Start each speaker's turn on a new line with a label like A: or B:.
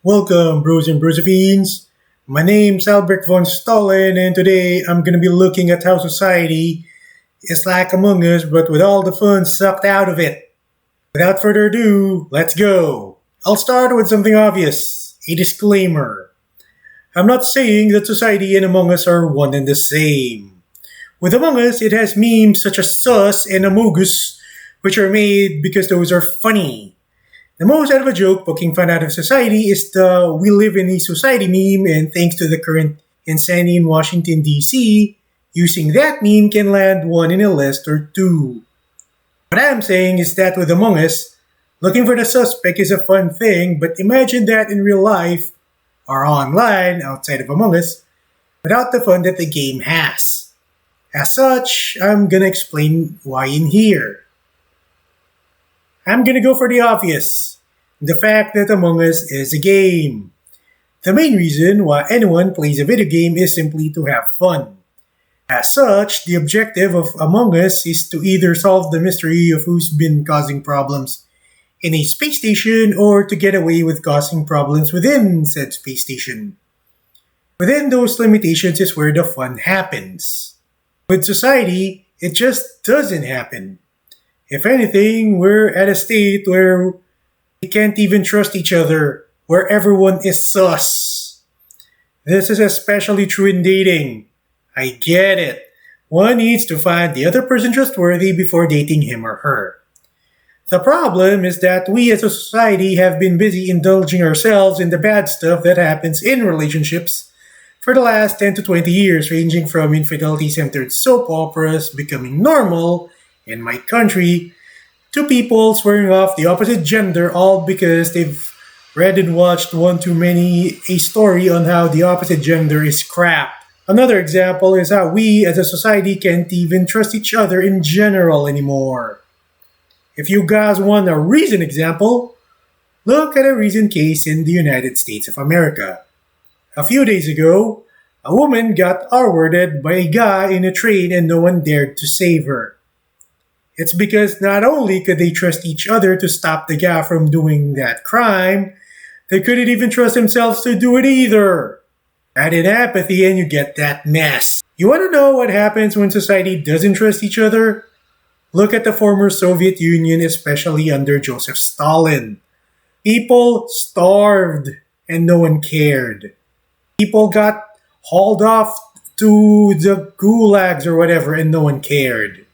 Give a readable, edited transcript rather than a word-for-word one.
A: Welcome, bros and Josephines. My name's Albert von Stalin, and today I'm gonna be looking at how society is like Among Us, but with all the fun sucked out of it. Without further ado, let's go. I'll start with something obvious a disclaimer. I'm not saying that society and Among Us are one and the same. With Among Us, it has memes such as Sus and Amogus, which are made because those are funny. The most out of a joke poking fun out of society is the "we live in a society" meme, and thanks to the current insanity in Washington, D.C., using that meme can land one in a list or two. What I'm saying is that with Among Us, looking for the suspect is a fun thing, but imagine that in real life, or online, outside of Among Us, without the fun that the game has. As such, I'm gonna explain why in here. I'm gonna go for the obvious. The fact that Among Us is a game. The main reason why anyone plays a video game is simply to have fun. As such, the objective of Among Us is to either solve the mystery of who's been causing problems in a space station or to get away with causing problems within said space station. Within those limitations is where the fun happens. With society, it just doesn't happen. If anything, we're at a state where we can't even trust each other, where everyone is sus. This is especially true in dating. I get it. One needs to find the other person trustworthy before dating him or her. The problem is that we as a society have been busy indulging ourselves in the bad stuff that happens in relationships for the last 10 to 20 years, ranging from infidelity centered soap operas becoming normal in my country to people swearing off the opposite gender all because they've read and watched one too many a story on how the opposite gender is crap. Another example is how we as a society can't even trust each other in general anymore. If you guys want a recent example, look at a recent case in the United States of America. A few days ago, a woman got R-worded by a guy in a train and no one dared to save her. It's because not only could they trust each other to stop the guy from doing that crime, they couldn't even trust themselves to do it either. Add in apathy and you get that mess. You want to know what happens when society doesn't trust each other? Look at the former Soviet Union, especially under Joseph Stalin. People starved and no one cared. People got hauled off to the gulags or whatever and no one cared.